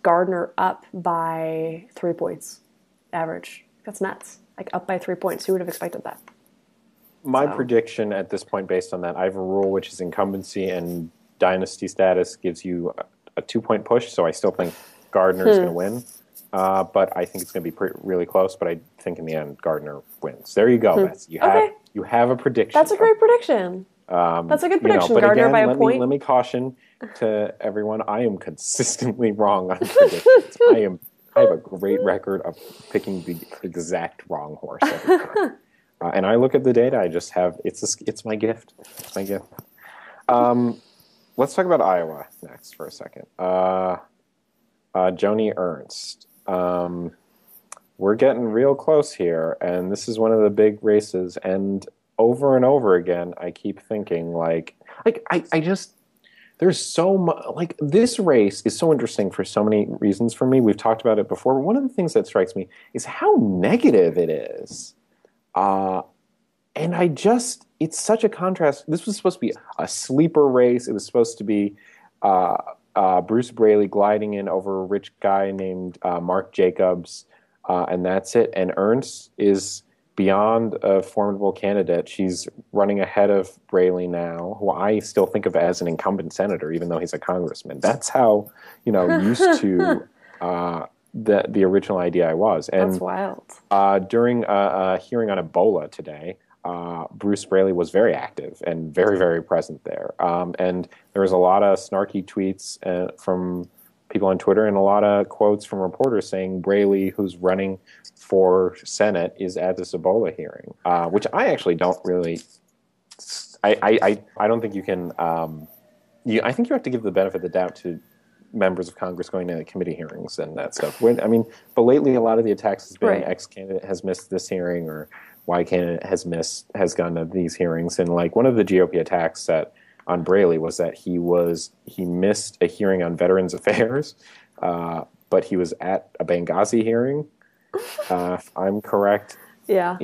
[SPEAKER 2] Gardner up by 3 points average. That's nuts. like up by 3 points. Who would have expected that?
[SPEAKER 1] My prediction at this point, based on that, I have a rule which is incumbency and dynasty status gives you a 2-point push. So I still think Gardner is going to win, but I think it's going to be really close. But I think in the end, Gardner wins. There you go, Betsy. You have a prediction.
[SPEAKER 2] That's a great prediction. That's a good prediction.
[SPEAKER 1] But
[SPEAKER 2] Gardner
[SPEAKER 1] again,
[SPEAKER 2] by a point.
[SPEAKER 1] Let me caution to everyone: I am consistently wrong on predictions. I have a great record of picking the exact wrong horse every time. And I look at the data. I just have it's my gift. It's my gift. Let's talk about Iowa next for a second. Joni Ernst. We're getting real close here, and this is one of the big races. And over again, I keep thinking I just there's so much this race is so interesting for so many reasons for me. We've talked about it before, but one of the things that strikes me is how negative it is. And it's such a contrast. This was supposed to be a sleeper race. It was supposed to be Bruce Braley gliding in over a rich guy named Mark Jacobs, and that's it. And Ernst is beyond a formidable candidate. She's running ahead of Braley now, who I still think of as an incumbent senator, even though he's a congressman. That's how used to the original idea I was. And
[SPEAKER 2] that's wild.
[SPEAKER 1] During a hearing on Ebola today, Bruce Braley was very active and very, very present there. And there was a lot of snarky tweets from people on Twitter and a lot of quotes from reporters saying Braley, who's running for Senate, is at this Ebola hearing, which I actually don't really. I don't think you can. I think you have to give the benefit of the doubt to members of Congress going to committee hearings and that stuff. But lately a lot of the attacks has been X candidate has missed this hearing or Y candidate has gone to these hearings. And one of the GOP attacks on Braley was that he missed a hearing on Veterans Affairs, but he was at a Benghazi hearing. If I'm correct.
[SPEAKER 2] Yeah.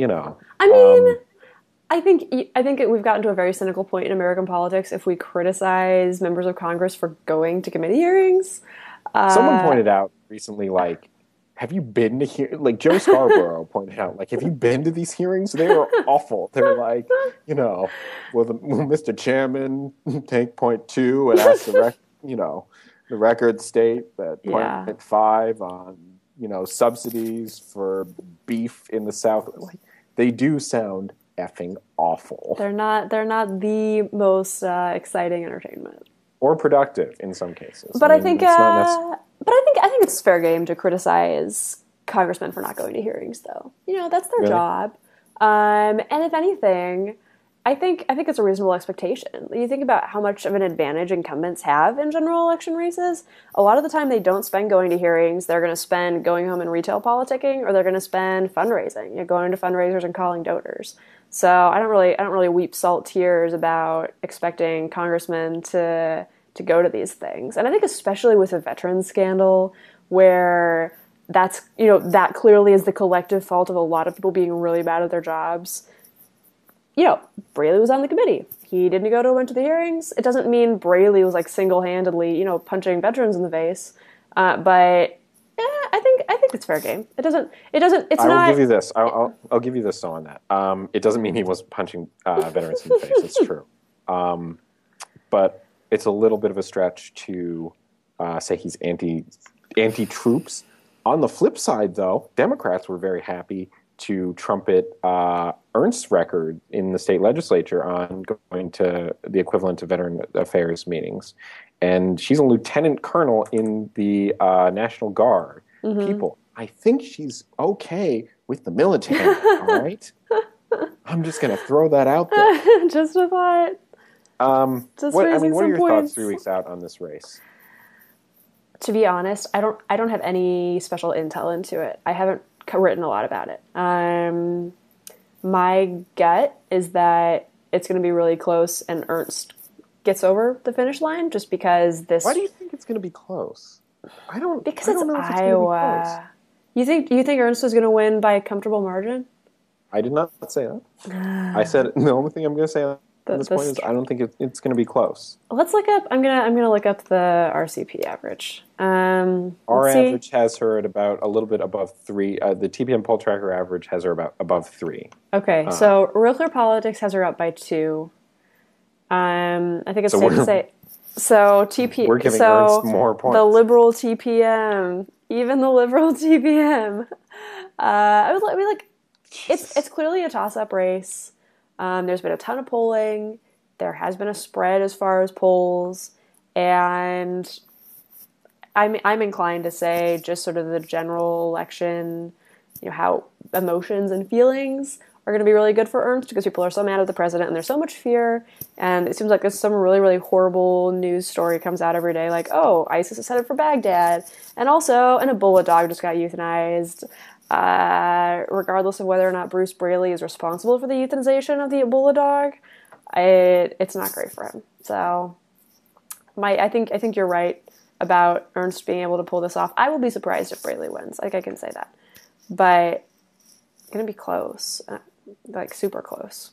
[SPEAKER 2] I think we've gotten to a very cynical point in American politics if we criticize members of Congress for going to committee hearings.
[SPEAKER 1] Someone pointed out recently, have you been to Joe Scarborough pointed out, have you been to these hearings? They are awful. They're will Mr. Chairman take point 2 and ask the record state that point 5 on, subsidies for beef in the South. They do sound effing awful.
[SPEAKER 2] They're not the most exciting entertainment
[SPEAKER 1] or productive in some cases.
[SPEAKER 2] But I think it's fair game to criticize congressmen for not going to hearings, though. That's their job. And if anything, I think it's a reasonable expectation. You think about how much of an advantage incumbents have in general election races. A lot of the time, they don't spend going to hearings. They're going to spend going home and retail politicking, or they're going to spend fundraising, going to fundraisers and calling donors. So I don't really weep salt tears about expecting congressmen to go to these things. And I think especially with a veteran scandal where that clearly is the collective fault of a lot of people being really bad at their jobs. Braley was on the committee. He didn't go to a bunch of the hearings. It doesn't mean Braley was single-handedly, punching veterans in the face. But I think it's fair game. It's not.
[SPEAKER 1] I will give you this. I'll give you this on that. It doesn't mean he was punching veterans in the face. It's true. But it's a little bit of a stretch to say he's anti-troops. On the flip side, though, Democrats were very happy to trumpet Ernst's record in the state legislature on going to the equivalent of Veteran Affairs meetings. And she's a lieutenant colonel in the National Guard. Mm-hmm. People, I think she's okay with the military, all right? I'm just going to throw that out there.
[SPEAKER 2] Just a thought.
[SPEAKER 1] What are your thoughts 3 weeks out on this race?
[SPEAKER 2] To be honest, I don't have any special intel into it. I haven't written a lot about it. My gut is that it's going to be really close and Ernst gets over the finish line just because this...
[SPEAKER 1] Why do you think it's going to be close?
[SPEAKER 2] Because it's Iowa. You think Ernst is going to win by a comfortable margin?
[SPEAKER 1] I did not say that. I said the only thing I'm going to say on And this point is, I don't think it's going to be close.
[SPEAKER 2] Let's look up. I'm gonna look up the RCP average.
[SPEAKER 1] Our average has her at about a little bit above 3. The TPM poll tracker average has her about above 3.
[SPEAKER 2] Okay, so Real Clear Politics has her up by 2. I think it's safe to say. So
[SPEAKER 1] we're giving Ernst more points.
[SPEAKER 2] The liberal TPM, even the liberal TPM. It's clearly a toss-up race. There's been a ton of polling. There has been a spread as far as polls, and I'm inclined to say just sort of the general election, how emotions and feelings are going to be really good for Ernst because people are so mad at the president and there's so much fear, and it seems like there's some really, really horrible news story comes out every day, like, oh, ISIS is headed for Baghdad, and also an Ebola dog just got euthanized. Regardless of whether or not Bruce Braley is responsible for the euthanization of the Ebola dog, it's not great for him. So, I think you're right about Ernst being able to pull this off. I will be surprised if Braley wins. I can say that, but it's gonna be close, like super close.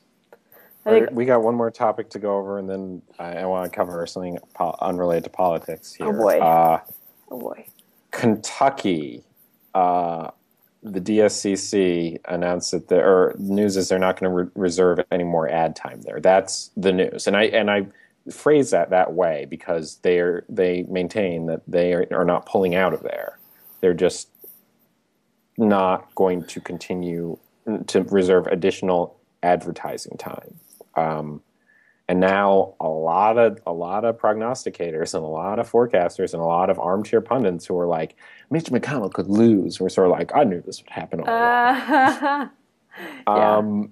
[SPEAKER 2] I think
[SPEAKER 1] we got one more topic to go over, and then I want to cover something unrelated to politics here.
[SPEAKER 2] Oh boy,
[SPEAKER 1] Kentucky. The DSCC announced that news is they're not going to reserve any more ad time there. That's the news, and I phrase that way because they maintain that they are not pulling out of there. They're just not going to continue to reserve additional advertising time. And now a lot of prognosticators and a lot of forecasters and a lot of armchair pundits who are like, Mitch McConnell could lose. We're sort of like, I knew this would happen all along.
[SPEAKER 2] Yeah.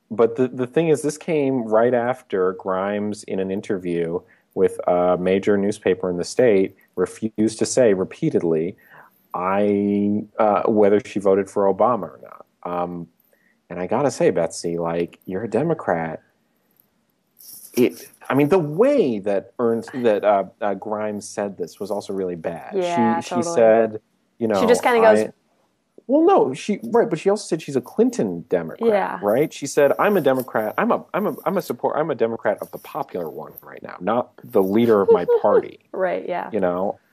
[SPEAKER 1] But the thing is, this came right after Grimes, in an interview with a major newspaper in the state, refused to say repeatedly whether she voted for Obama or not. And I gotta say, Betsy, like, you're a Democrat. The way that Grimes said this was also really bad.
[SPEAKER 2] Yeah,
[SPEAKER 1] she said, she just kind of goes. Well, no, but she also said she's a Clinton Democrat.
[SPEAKER 2] Yeah.
[SPEAKER 1] Right. She said, "I'm a Democrat. I'm a Democrat of the popular one right now, not the leader of my party."
[SPEAKER 2] Right. Yeah.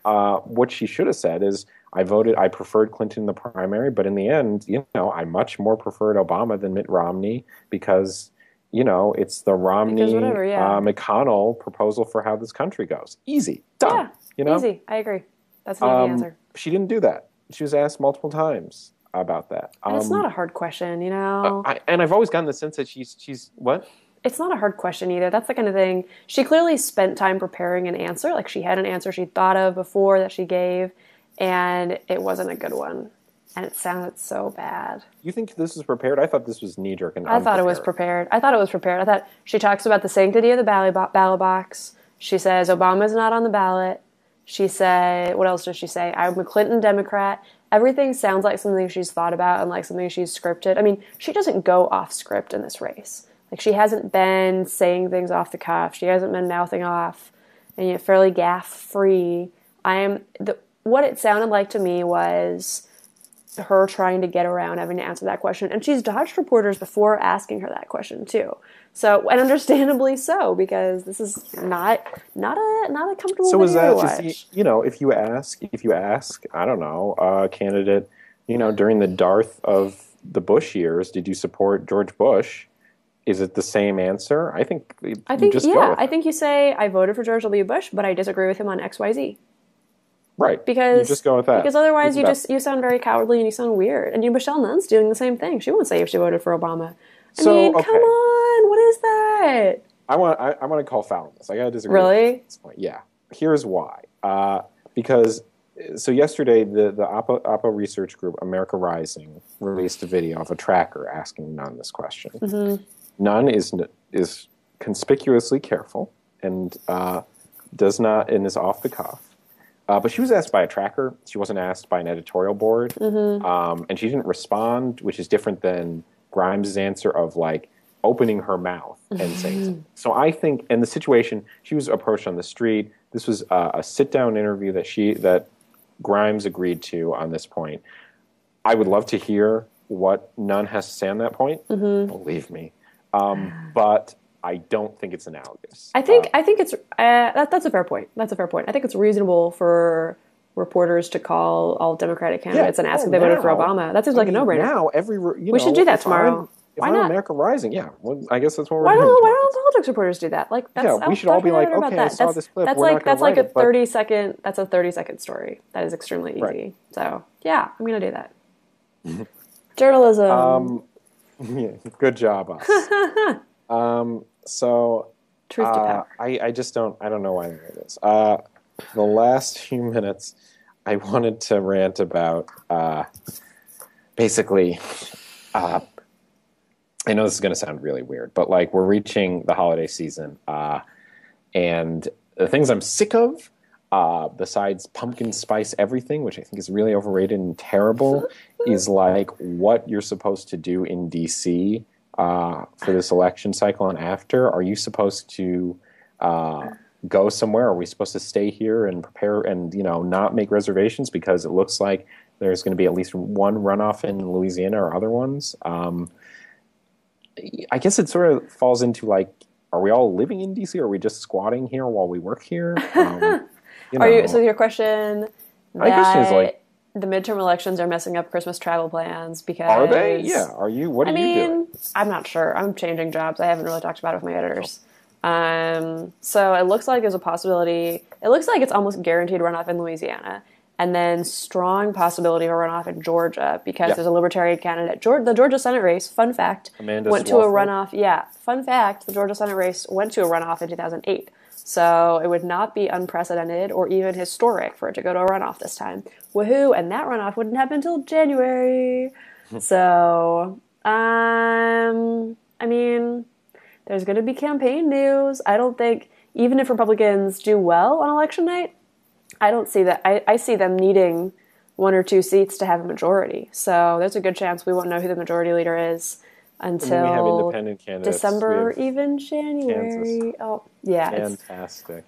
[SPEAKER 1] What she should have said is, I preferred Clinton in the primary, but in the end, I much more preferred Obama than Mitt Romney because. It's the Romney McConnell proposal for how this country goes. Easy. Done.
[SPEAKER 2] Yeah, easy. I agree. That's an easy answer.
[SPEAKER 1] She didn't do that. She was asked multiple times about that.
[SPEAKER 2] And it's not a hard question,
[SPEAKER 1] and I've always gotten the sense that she's what?
[SPEAKER 2] It's not a hard question either. That's the kind of thing. She clearly spent time preparing an answer. Like, she had an answer she thought of before that she gave, and it wasn't a good one. And it sounded so bad.
[SPEAKER 1] You think this was prepared? I thought this was knee-jerk and
[SPEAKER 2] I thought it was prepared. I thought she talks about the sanctity of the ballot box. She says Obama's not on the ballot. She said, what else does she say? I'm a Clinton Democrat. Everything sounds like something she's thought about and like something she's scripted. I mean, she doesn't go off script in this race. Like, she hasn't been saying things off the cuff. She hasn't been mouthing off and fairly gaffe-free. What it sounded like to me was her trying to get around having to answer that question. And she's dodged reporters before asking her that question too. So, and understandably so, because this is not a comfortable video to watch.
[SPEAKER 1] If you ask, I don't know, a candidate, during the dearth of the Bush years, did you support George Bush? Is it the same answer? I think you just go with it.
[SPEAKER 2] I think you say, I voted for George W. Bush, but I disagree with him on XYZ.
[SPEAKER 1] Right.
[SPEAKER 2] Because
[SPEAKER 1] you just go with that.
[SPEAKER 2] Because otherwise you sound very cowardly and you sound weird. And Michelle Nunn's doing the same thing. She won't say if she voted for Obama. Come on, what is that?
[SPEAKER 1] I want to call foul on this. I got to disagree.
[SPEAKER 2] Really?
[SPEAKER 1] At this point. Yeah. Here's why. Because yesterday the Oppo research group America Rising released a video of a tracker asking Nunn this question. Mm-hmm. Nunn is conspicuously careful and is off the cuff. But she was asked by a tracker. She wasn't asked by an editorial board. Mm-hmm. And she didn't respond, which is different than Grimes' answer of, like, opening her mouth and saying something. So I think, in the situation, she was approached on the street. This was a sit-down interview that Grimes agreed to on this point. I would love to hear what Nunn has to say on that point. Mm-hmm. Believe me. But I don't think it's analogous.
[SPEAKER 2] I think it's that's a fair point. That's a fair point. I think it's reasonable for reporters to call all Democratic candidates and ask if they voted for Obama. That seems like a no-brainer.
[SPEAKER 1] Now
[SPEAKER 2] we should do that tomorrow.
[SPEAKER 1] Why not? America Rising, yeah. Well, I guess that's what we're
[SPEAKER 2] doing.
[SPEAKER 1] Why
[SPEAKER 2] don't politics reporters do that? Like,
[SPEAKER 1] we should all be like, okay, I saw this clip.
[SPEAKER 2] That's like a 30-second. That's a 30-second story. That is extremely easy. Right. So yeah, I'm gonna do that. Journalism.
[SPEAKER 1] Yeah, good job, us. So
[SPEAKER 2] truth to power.
[SPEAKER 1] I just don't. I don't know why I made this. The last few minutes, I wanted to rant about basically. I know this is going to sound really weird, but like we're reaching the holiday season, and the things I'm sick of, besides pumpkin spice everything, which I think is really overrated and terrible, is like what you're supposed to do in DC for this election cycle and after. Are you supposed to go somewhere? Are we supposed to stay here and prepare and not make reservations because it looks like there's going to be at least one runoff in Louisiana or other ones? I guess it sort of falls into like, are we all living in DC? Or are we just squatting here while we work here?
[SPEAKER 2] So your question?
[SPEAKER 1] My question is like,
[SPEAKER 2] the midterm elections are messing up Christmas travel plans because
[SPEAKER 1] are they? Yeah. Are you? What are you doing?
[SPEAKER 2] I'm not sure. I'm changing jobs. I haven't really talked about it with my editors. So it looks like there's a possibility. It looks like it's almost guaranteed runoff in Louisiana. And then strong possibility of a runoff in Georgia because there's a Libertarian candidate. The Georgia Senate race, fun fact, went to a runoff. Yeah, fun fact, the Georgia Senate race went to a runoff in 2008. So it would not be unprecedented or even historic for it to go to a runoff this time. Woohoo! And that runoff wouldn't happen until January. So, I mean, there's going to be campaign news. I don't think, even if Republicans do well on election night, I don't see that. I see them needing 1 or 2 seats to have a majority. So there's a good chance we won't know who the majority leader is until
[SPEAKER 1] we have independent candidates.
[SPEAKER 2] December, even January.
[SPEAKER 1] Kansas.
[SPEAKER 2] Oh, yeah.
[SPEAKER 1] Fantastic.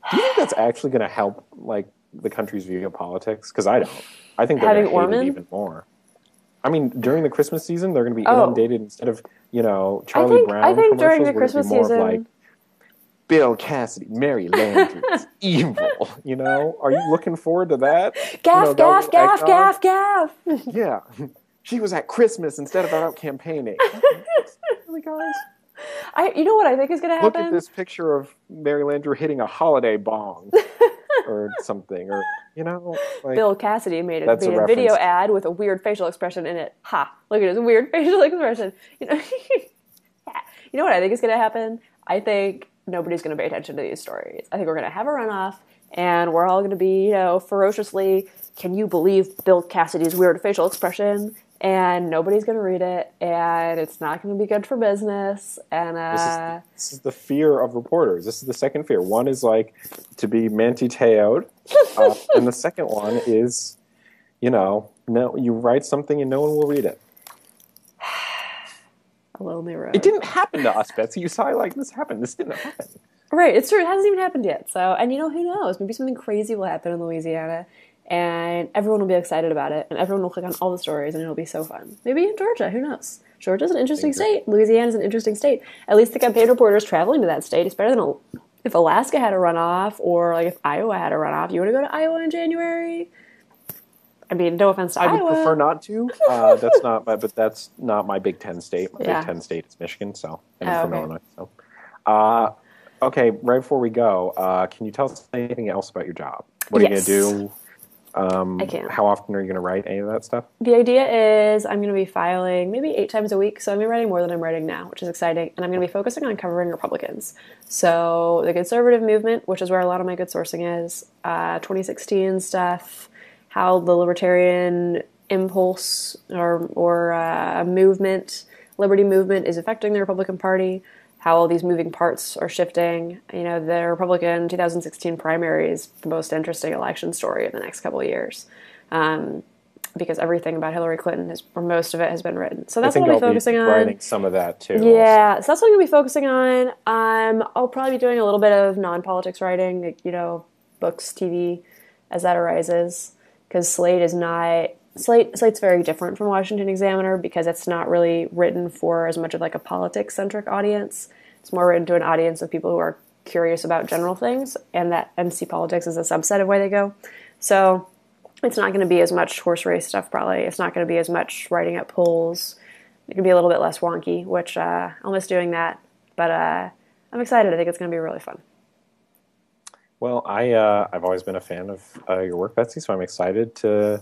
[SPEAKER 1] Do you think that's actually going to help like the country's view of politics? Because I don't. I think they're going to hate it even more. I mean, during the Christmas season, they're going to be inundated instead of, Charlie Brown
[SPEAKER 2] I think
[SPEAKER 1] commercials.
[SPEAKER 2] During the Christmas season,
[SPEAKER 1] like, Bill Cassidy, Mary Landry's evil. Are you looking forward to that?
[SPEAKER 2] Gaff.
[SPEAKER 1] Yeah, she was at Christmas instead of out campaigning. Really, guys?
[SPEAKER 2] You know what I think is going to happen?
[SPEAKER 1] Look at this picture of Mary Landry hitting a holiday bong or something, or like,
[SPEAKER 2] Bill Cassidy made a video ad with a weird facial expression in it. Ha! Look at his weird facial expression. You know what I think is going to happen? I think nobody's going to pay attention to these stories. I think we're going to have a runoff, and we're all going to be, ferociously, can you believe Bill Cassidy's weird facial expression? And nobody's going to read it, and it's not going to be good for business. And
[SPEAKER 1] this is the fear of reporters. This is the second fear. One is like to be manti-teoed, and the second one is, no, you write something and no one will read it.
[SPEAKER 2] A lonely road.
[SPEAKER 1] It didn't happen to us, Betsy. You saw like this happen. This didn't happen.
[SPEAKER 2] Right, it's true. It hasn't even happened yet. So, and who knows? Maybe something crazy will happen in Louisiana, and everyone will be excited about it, and everyone will click on all the stories, and it'll be so fun. Maybe in Georgia. Who knows? Georgia's an interesting state. Louisiana's an interesting state. At least the campaign reporters traveling to that state. It's better than if Alaska had a runoff, or like if Iowa had a runoff. You want to go to Iowa in January? I mean, no offense to Iowa.
[SPEAKER 1] I would prefer not to. But that's not my Big Ten state. My Big Ten state is Michigan, so and I'm from Illinois. So, okay. Right before we go, can you tell us anything else about your job? What are you going to do?
[SPEAKER 2] I can.
[SPEAKER 1] How often are you going to write any of that stuff?
[SPEAKER 2] The idea is I'm going to be filing maybe 8 times a week, so I'm going to be writing more than I'm writing now, which is exciting, and I'm going to be focusing on covering Republicans. So the conservative movement, which is where a lot of my good sourcing is, 2016 stuff, how the libertarian impulse or movement, liberty movement, is affecting the Republican Party, how all these moving parts are shifting. The Republican 2016 primary is the most interesting election story of the next couple of years, because everything about Hillary Clinton or most of it has been written. So that's what I'll be focusing on.
[SPEAKER 1] Writing some of that too.
[SPEAKER 2] Yeah, also. So that's what I'm going to be focusing on. I'll probably be doing a little bit of non-politics writing, like, books, TV, as that arises. Because Slate's very different from Washington Examiner because it's not really written for as much of like a politics-centric audience. It's more written to an audience of people who are curious about general things, and that MC Politics is a subset of where they go. So it's not going to be as much horse race stuff, probably. It's not going to be as much writing up polls. It can be a little bit less wonky, which I'll miss doing that. But I'm excited. I think it's going to be really fun.
[SPEAKER 1] Well, I've always been a fan of your work, Betsy, so I'm excited to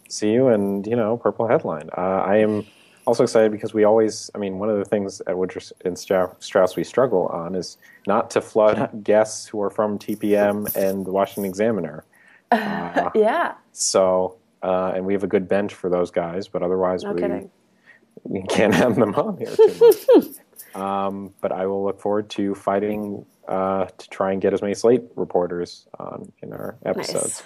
[SPEAKER 1] see you and, Purple Headline. I am also excited because we always, one of the things at Woodruff and Strauss we struggle on is not to flood guests who are from TPM and the Washington Examiner.
[SPEAKER 2] Yeah.
[SPEAKER 1] So, and we have a good bench for those guys, but otherwise we can't have them on here too much. But I will look forward to fighting to try and get as many Slate reporters on in our episodes.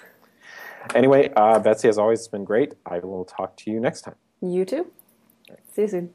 [SPEAKER 1] Nice. Anyway, Betsy, as always, it's been great. I will talk to you next time.
[SPEAKER 2] You too. Right. See you soon.